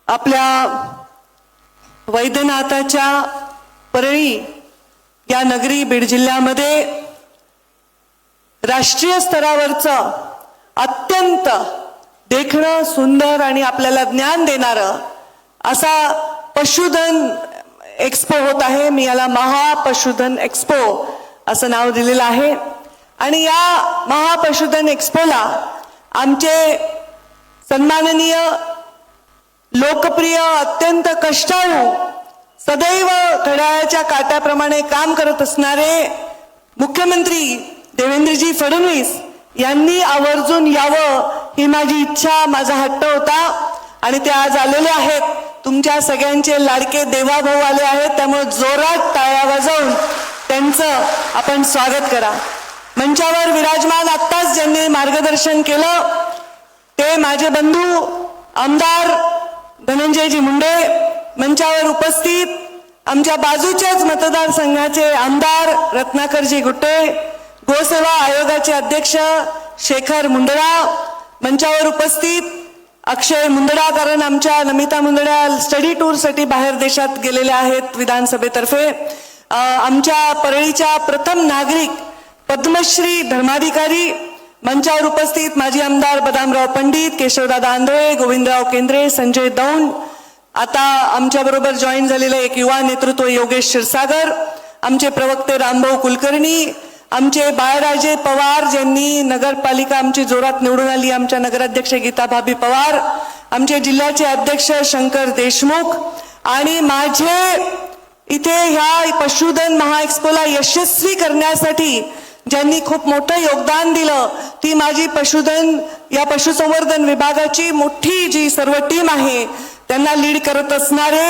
आपल्या वैद्यनाथाच्या परळी या नगरी बीड जिल्ह्यामध्ये राष्ट्रीय स्तरावरचं अत्यंत देखणं सुंदर आणि आपल्याला ज्ञान देणारं असा पशुधन एक्सपो होत आहे। मी याला महापशुधन एक्सपो असं नाव दिलेलं आहे। आणि या महापशुधन एक्सपोला आमचे सन्माननीय लोकप्रिय अत्यंत कष्टाळू सदैव घड्याळाच्या काट्याप्रमाणे काम करत असणारे मुख्यमंत्री देवेंद्रजी फडणवीस यांनी आवर्जून यावं ही माझी इच्छा, माझा हट्ट होता आणि ते आज आलेले आहेत। तुमच्या सगळ्यांचे लाडके देवाभाऊ आले आहेत, त्यामुळे जोरात टाळ्या वाजवून त्यांचं आपण स्वागत करा। मंचावर विराजमान आत्ताच ज्यांनी मार्गदर्शन केलं ते माझे बंधू आमदार धनंजयजी मुंडे, मंचावर उपस्थित आमच्या बाजूच्याच मतदारसंघाचे आमदार रत्नाकरजी गुट्टे, गोसेवा आयोगाचे अध्यक्ष शेखर मुंदडा, मंचावर उपस्थित अक्षय मुंदडा, कारण आमच्या नमिता मुंदडा स्टडी टूरसाठी बाहेर देशात गेलेल्या आहेत विधानसभेतर्फे, आमच्या परळीच्या प्रथम नागरिक पद्मश्री धर्माधिकारी, मंचावर उपस्थित माजी आमदार बदामराव पंडित, केशवदादा आंधळे, गोविंदराव केंद्रे, संजय दौंड, आता आमच्या बरोबर जॉईन झालेले एक युवा नेतृत्व योगेश क्षीरसागर, आमचे प्रवक्ते रामभाऊ कुलकर्णी, आमचे बाळराजे पवार ज्यांनी नगरपालिका आमची जोरात निवडून आली, आमच्या नगराध्यक्ष गीता भाभी पवार, आमचे जिल्ह्याचे अध्यक्ष शंकर देशमुख आणि माझे इथे ह्या पशुधन महाएक्सपोला यशस्वी करण्यासाठी ज्यांनी खूप मोठं योगदान दिलं ती माझी पशुधन या पशुसंवर्धन विभागाची मोठी जी सर्व टीम आहे त्यांना लीड करत असणारे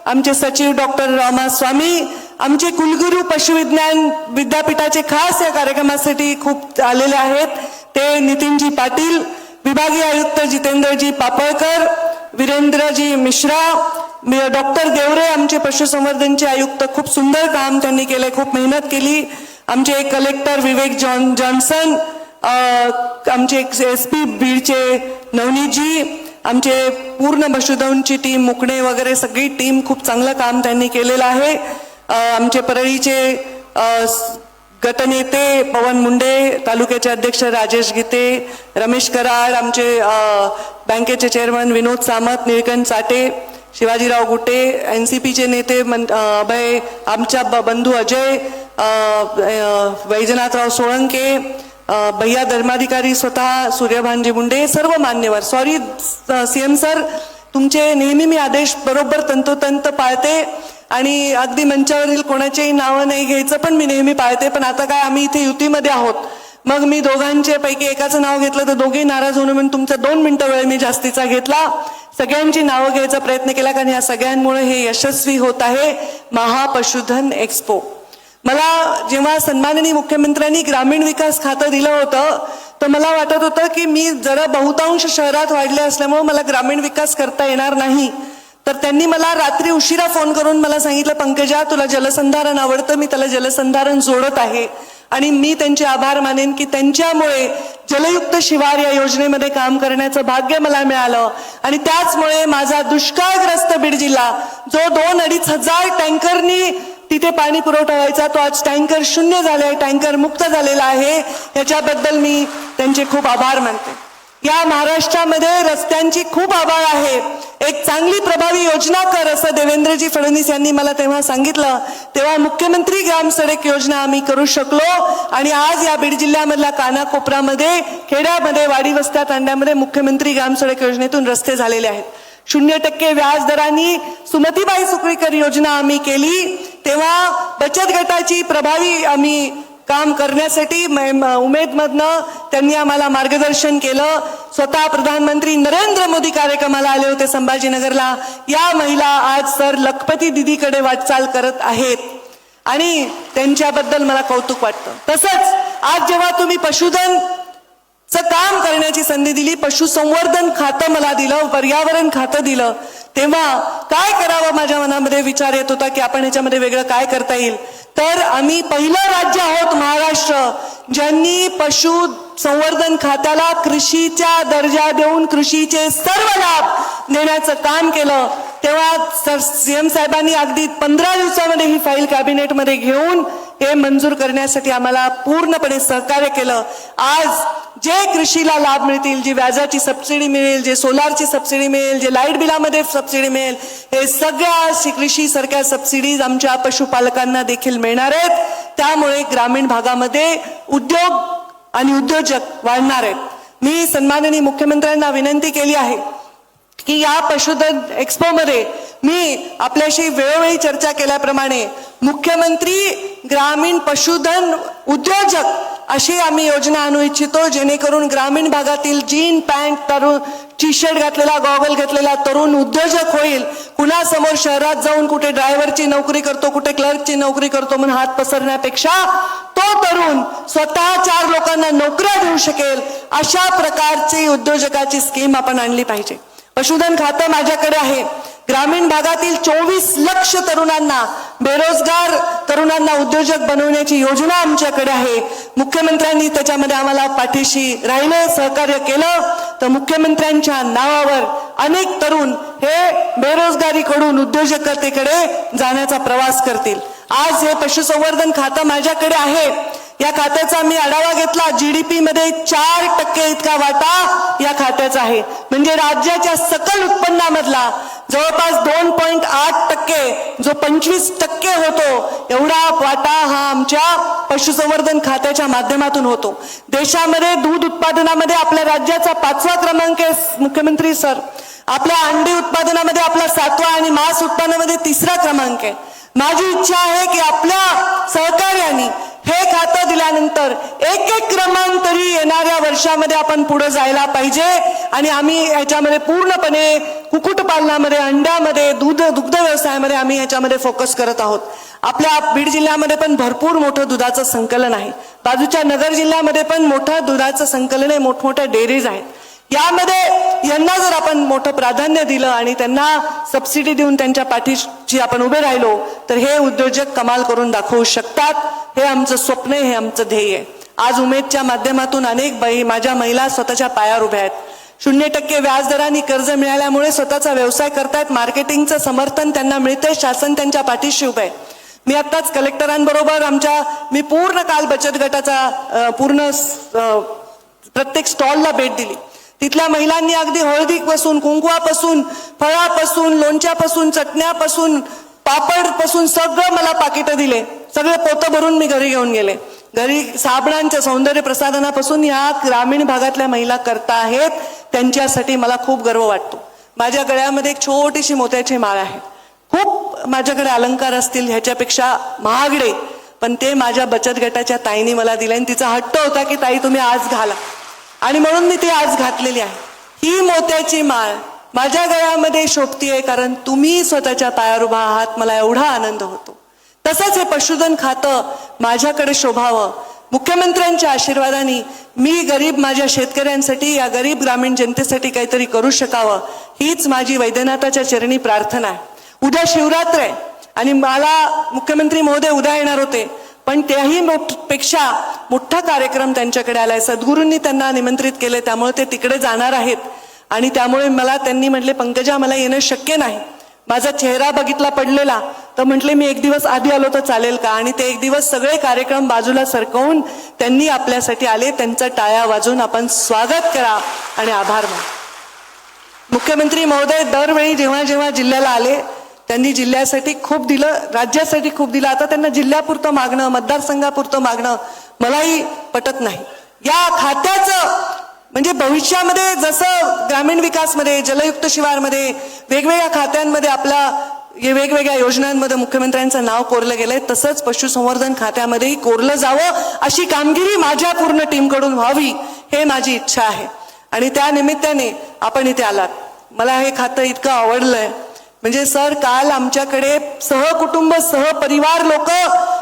आमचे सचिव डॉक्टर रामास्वामी, आमचे कुलगुरू पशुविज्ञान विद्यापीठाचे खास या कार्यक्रमासाठी खूप आलेले आहेत ते नितीनजी पाटील, विभागीय आयुक्त जितेंद्रजी पापळकर, वीरेंद्रजी मिश्रा, डॉक्टर देवरे आमचे पशुसंवर्धनचे आयुक्त, खूप सुंदर काम त्यांनी केले, खूप मेहनत केली, आमचे कलेक्टर विवेक जॉन्सन, आमचे SP बीडचे नवनीतजी, आमचे पूर्ण पशुधनची टीम मुकणे वगैरे सगळी टीम खूप चांगलं काम त्यांनी केलेलं आहे। आमचे परळीचे गटनेते पवन मुंडे, तालुक्याचे अध्यक्ष राजेश गीते, रमेश कराड, आमचे बँकेचे चेअरमन विनोद सामत, निळकंठ चाटे, शिवाजीराव गुटे, NCPचे नेते अभय, आमच्या बंधू अजय, वैजनाथराव सोळंके, भैया धर्माधिकारी स्वतः सूर्यभानजी मुंडे, सर्व मान्यवर। सॉरी CM सर, तुमचे नेहमी मी आदेश बरोबर तंतोतंत पाळते आणि अगदी मंचावरील कोणाचेही नावं नाही घ्यायचं पण मी नेहमी पाळते, पण आता काय आम्ही इथे युतीमध्ये आहोत, मग मी दोघांचे पैकी एकाचं नाव घेतलं तर दोघेही नाराज होणं म्हणून तुमचा 2 मिनिटं वेळ मी जास्तीचा घेतला, सगळ्यांची नावं घ्यायचा प्रयत्न केला कारण या सगळ्यांमुळे हे यशस्वी होत आहे महापशुधन एक्सपो। मला जेव्हा सन्माननीय मुख्यमंत्र्यांनी ग्रामीण विकास खातं दिलं होतं तर मला वाटत होतं की मी जरा बहुतांश शहरात वाढले असल्यामुळे मला ग्रामीण विकास करता येणार नाही, तर त्यांनी मला रात्री उशिरा फोन करून मला सांगितलं, पंकजा तुला जलसंधारण आवडतं, मी त्याला जलसंधारण जोडत आहे आणि मी त्यांचे आभार मानेन की त्यांच्यामुळे जलयुक्त शिवार या योजनेमध्ये काम करण्याचं भाग्य मला मिळालं आणि त्याचमुळे माझा दुष्काळग्रस्त बीड जिल्हा जो 2-2.5 हजार टँकरनी तिथे पाणी पुरवठा व्हायचा तो आज टँकर शून्य झाले, टँकर मुक्त झालेला आहे, याच्याबद्दल मी त्यांचे खूप आभार मानते। या महाराष्ट्रामध्ये रस्त्यांची खूप अभाव आहे, एक चांगली प्रभावी योजना कर असं देवेंद्रजी फडणवीस यांनी मला तेव्हा सांगितलं, तेव्हा मुख्यमंत्री ग्राम सडक योजना आम्ही करू शकलो आणि आज या बीड जिल्ह्यामधल्या कानाकोपऱ्यामध्ये, खेड्यामध्ये, वाडी वस्त्या तांड्यामध्ये मुख्यमंत्री ग्राम सडक योजनेतून रस्ते झालेले आहेत। 0% व्याज दरांनी सुमतीबाई सुकळीकर योजना आम्ही केली, तेव्हा बचत गटाची प्रभावी आम्ही काम करण्यासाठी उमेदमधनं त्यांनी आम्हाला मार्गदर्शन केलं। स्वतः प्रधानमंत्री नरेंद्र मोदी कार्यक्रमाला आले होते संभाजीनगरला, या महिला आज सर लखपती दीदीकडे वाटचाल करत आहेत आणि त्यांच्याबद्दल मला कौतुक वाटतं। तसंच आज जेव्हा तुम्ही पशुधन काम करण्याची संधी दिली, पशुसंवर्धन खातं मला दिलं, पर्यावरण खातं दिलं, तेव्हा काय करावं माझ्या मनामध्ये विचार येत होता की आपण ह्याच्यामध्ये वेगळं काय करता येईल, तर आम्ही पहिलं राज्य आहोत महाराष्ट्र ज्यांनी संवर्धन खात्याला कृषीचा दर्जा देऊन कृषीचे सर्व लाभ देण्याचं काम केलं, तेव्हा सीएम साहेबांनी अगदी 15 दिवसामध्ये ही फाईल कॅबिनेटमध्ये घेऊन हे मंजूर करण्यासाठी आम्हाला पूर्णपणे सहकार्य केलं. आज जे कृषीला लाभ मिळतील, जी व्याजाची सबसिडी मिळेल, जे सोलारची सबसिडी मिळेल, जे लाईट बिलामध्ये सबसिडी मिळेल, हे सगळ्या कृषीसारख्या सबसिडीज आमच्या पशुपालकांना देखील मिळणार आहेत. त्यामुळे ग्रामीण भागामध्ये उद्योग आणि उद्योजक वाढणार आहेत. मी सन्माननीय मुख्यमंत्र्यांना विनंती केली आहे की या पशुधन एक्स्पोमध्ये मी आपल्याशी वेळोवेळी चर्चा केल्याप्रमाणे मुख्यमंत्री ग्रामीण पशुधन उद्योजक अशी आम्ही योजना आणू इच्छितो, जेणेकरून ग्रामीण भागातील जीन पॅन्ट तरुण टी शर्ट घातलेला गॉगल घातलेला तरुण उद्योजक होईल. कुणासमोर शहरात जाऊन कुठे ड्रायव्हरची नोकरी करतो, कुठे क्लर्कची नोकरी करतो म्हणून हात पसरण्यापेक्षा तो तरुण स्वतः 4 लोकांना नोकऱ्या देऊ शकेल, अशा प्रकारची उद्योजकाची स्कीम आपण आणली पाहिजे. पशुधन खातं माझ्याकडे आहे. ग्रामीण भागातील 24 लक्ष तरुणांना, बेरोजगार तरुणांना उद्योजक बनवण्याची योजना आमच्याकडे आहे. मुख्यमंत्र्यांनी त्याच्यामध्ये आम्हाला पाठीशी राहिलं, सहकार्य केलं, तर मुख्यमंत्र्यांच्या नावावर अनेक तरुण हे बेरोजगारीकडून उद्योजकतेकडे जाण्याचा प्रवास करतील. आज हे पशुसंवर्धन खातं माझ्याकडे आहे. या खात्याचा मी आढावा घेतला. GDP मध्ये 4% इतका वाटा या खात्याचा आहे. म्हणजे राज्याच्या सकल उत्पन्नामधला जवळपास 2.8%, जो 25% होतो, एवढा वाटा हा आमच्या पशुसंवर्धन खात्याच्या माध्यमातून होतो. देशामध्ये दूध उत्पादनामध्ये आपल्या राज्याचा 5वा क्रमांक आहे मुख्यमंत्री सर. आपल्या अंडी उत्पादनामध्ये आपला 7वा आणि मांस उत्पादनामध्ये 3रा क्रमांक आहे. माझी इच्छा आहे की आपल्या सहकार्याने हे खातं दिल्यानंतर एक क्रमांक तरी येणाऱ्या वर्षामध्ये आपण पुढे जायला पाहिजे. आणि आम्ही याच्यामध्ये पूर्णपणे कुक्कुटपालनामध्ये, अंड्यामध्ये, दुग्ध व्यवसायामध्ये आम्ही याच्यामध्ये फोकस करत आहोत. आपल्या बीड जिल्ह्यामध्ये पण भरपूर मोठं दुधाचं संकलन आहे. बाजूच्या नगर जिल्ह्यामध्ये पण मोठं दुधाचं संकलन आहे, मोठमोठ्या डेअरीज आहेत. यामध्ये यांना जर आपण मोठं प्राधान्य दिलं आणि त्यांना सबसिडी देऊन त्यांच्या पाठीशी आपण उभे राहिलो तर हे उद्योजक कमाल करून दाखवू शकतात. हे आमचं स्वप्न आहे, हे आमचं ध्येय आहे. आज उमेदच्या माध्यमातून अनेक माझ्या महिला स्वतःच्या पायावर उभ्या आहेत. 0% व्याजदराने कर्ज मिळाल्यामुळे स्वतःचा व्यवसाय करतायत. मार्केटिंगचं समर्थन त्यांना मिळतंय, शासन त्यांच्या पाठीशी उभं आहे. मी आत्ताच कलेक्टरांबरोबर मी पूर्ण काल बचत गटाचा पूर्ण प्रत्येक स्टॉलला भेट दिली. तिथल्या महिलांनी अगदी हळदीपासून, कुंकवापासून, फळापासून, लोणच्यापासून, चटण्यापासून, पापडपासून सगळं मला पाकिटं दिले. सगळे पोतं भरून मी घरी घेऊन गेले. घरी साबणांच्या सौंदर्य प्रसाधनापासून या ग्रामीण भागातल्या महिला करता आहेत. त्यांच्यासाठी मला खूप गर्व वाटतो. माझ्या गळ्यामध्ये एक छोटीशी मोत्याची माळ आहे. खूप माझ्याकडे अलंकार असतील ह्याच्यापेक्षा महागडे, पण ते माझ्या बचत गटाच्या ताईने मला दिले आणि तिचा हट्ट होता की ताई तुम्ही आज घाला, आणि म्हणून मी ती आज घातलेली आहे. ही मोत्याची माळ माझ्या गळ्यामध्ये शोभतीये कारण तुम्ही स्वतःच्या पायावर उभा आहात. मला एवढा आनंद होतो. तसंच हे पशुधन खातं माझ्याकडे शोभावं. मुख्यमंत्र्यांच्या आशीर्वादाने मी गरीब माझ्या शेतकऱ्यांसाठी, या गरीब ग्रामीण जनतेसाठी काहीतरी करू शकावं, हीच माझी वैद्यनाथाच्या चरणी प्रार्थना आहे. उद्या शिवरात्र आहे आणि मला मुख्यमंत्री महोदय उद्या येणार होते, पण त्याही पेक्षा मोठा कार्यक्रम त्यांच्याकडे आलाय. सद्गुरूंनी त्यांना निमंत्रित केले, त्यामुळे ते तिकडे जाणार आहेत. आणि त्यामुळे मला त्यांनी म्हटले पंकजा मला येणं शक्य नाही. माझा चेहरा बघितला पडलेला, तर म्हटले मी एक दिवस आधी आलो तर चालेल का. आणि ते एक दिवस सगळे कार्यक्रम बाजूला सरकवून त्यांनी आपल्यासाठी आले. त्यांचा टाळ्या वाजवून आपण स्वागत करा आणि आभार माना. मुख्यमंत्री महोदय दरवेळी जेव्हा जेव्हा जिल्ह्याला आले त्यांनी जिल्ह्यासाठी खूप दिलं, राज्यासाठी खूप दिलं. आता त्यांना जिल्ह्यापुरतं मागणं, मतदारसंघापुरतं मागणं मलाही पटत नाही. या खात्याचं म्हणजे भविष्यामध्ये जसं ग्रामीण विकासमध्ये, जलयुक्त शिवारमध्ये, वेगवेगळ्या खात्यांमध्ये आपल्या वेगवेगळ्या योजनांमध्ये मुख्यमंत्र्यांचं नाव कोरलं गेलंय, तसंच पशुसंवर्धन खात्यामध्येही कोरलं जावं अशी कामगिरी माझ्या पूर्ण टीमकडून व्हावी, हे माझी इच्छा आहे. आणि त्या निमित्ताने आपण इथे आलात. मला हे खातं इतकं आवडलंय. म्हणजे सर काल आमच्याकडे सहकुटुंब सहपरिवार लोक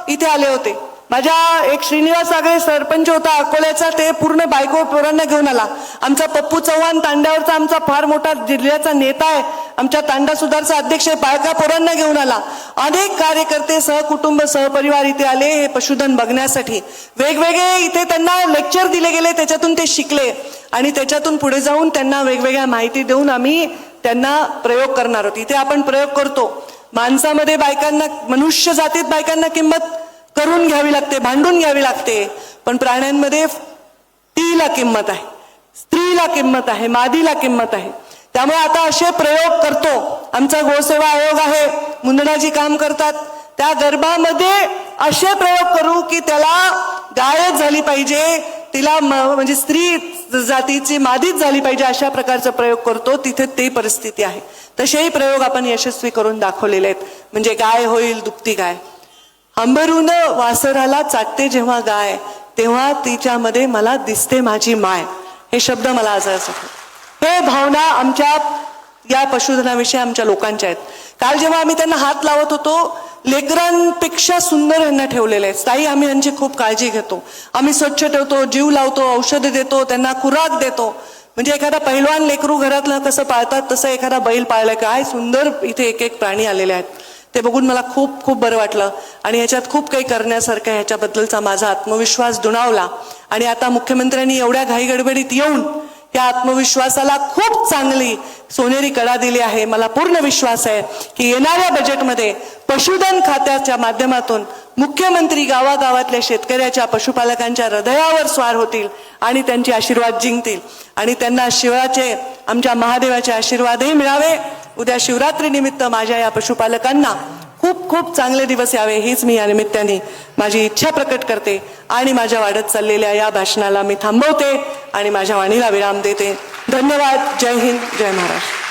इथे आले होते. माझ्या एक श्रीनिवास आगळे सरपंच होता अकोल्याचा, ते पूर्ण बायको पोरांना घेऊन आला. आमचा पप्पू चव्हाण तांड्यावरचा आमचा फार मोठा जिल्ह्याचा नेता आहे, आमच्या तांडा सुधारचा अध्यक्ष आहे, बायका पोरांना घेऊन आला. अनेक कार्यकर्ते सहकुटुंब सहपरिवार इथे आले हे पशुधन बघण्यासाठी. वेगवेगळे इथे त्यांना लेक्चर दिले गेले, त्याच्यातून ते शिकले आणि त्याच्यातून पुढे जाऊन त्यांना वेगवेगळ्या माहिती देऊन आम्ही त्यांना प्रयोग करणार आहोत. इथे आपण प्रयोग करतो. माणसामध्ये बायकांना, मनुष्य जातीत बायकांना किंमत करून घ्यावी लागते, भांडून घ्यावी लागते, पण प्राण्यांमध्ये स्त्रीला किंमत आहे, स्त्रीला किंमत आहे, मादीला किंमत आहे. त्यामुळे आता असे प्रयोग करतो. आमचा गोसेवा आयोग आहे, मुंदडाजी काम करतात, त्या गर्भामध्ये असे प्रयोग करू की त्याला गायच झाली पाहिजे, तिला म्हणजे स्त्री जातीची मादीच झाली पाहिजे, अशा प्रकारचा प्रयोग करतो. तिथे ते परिस्थिती आहे. तसेही प्रयोग आपण यशस्वी करून दाखवलेले आहेत. म्हणजे गाय होईल दुभती गाय. अंबरून वासराला चाटते जेव्हा गाय, तेव्हा तिच्यामध्ये मला दिसते माझी माय. हे शब्द मला आज हे भावना आमच्या या पशुधनाविषयी आमच्या लोकांच्या आहेत. काल जेव्हा आम्ही त्यांना हात लावत होतो, लेकरांपेक्षा सुंदर यांना ठेवलेले आहेत. ताई, आम्ही यांची खूप काळजी घेतो, आम्ही स्वच्छ ठेवतो, जीव लावतो, औषध देतो, त्यांना खुराक देतो. म्हणजे एखादा पहिलवान लेकरू घरातलं कसं पाळतात तसं एखादा बैल पाळलं. काय सुंदर इथे एक एक प्राणी आलेले आहेत. ते बघून मला खूप खूप बरं वाटलं आणि ह्याच्यात खूप काही करण्यासारखं, ह्याच्याबद्दलचा माझा आत्मविश्वास दुणावला. आणि आता मुख्यमंत्र्यांनी एवढ्या घाई गडबडीत येऊन या आत्मविश्वासाला खूप चांगली सोनेरी कळा दिली आहे. मला पूर्ण विश्वास आहे की येणाऱ्या बजेटमध्ये पशुधन खात्याच्या माध्यमातून मुख्यमंत्री गावागावातल्या शेतकऱ्याच्या, पशुपालकांच्या हृदयावर स्वार होतील आणि त्यांचे आशीर्वाद जिंकतील आणि त्यांना शिवाचे, आमच्या महादेवाचे आशीर्वादही मिळावे. उद्या शिवरात्री निमित्त माझ्या या पशुपालकांना खूप खूप चांगले दिवस यावे, हीच मी या निमित्ताने माझी इच्छा प्रकट करते आणि माझ्या वाढत चाललेल्या या भाषणाला मी थांबवते आणि माझ्या वाणीला विराम देते. धन्यवाद. जय हिंद, जय महाराष्ट्र.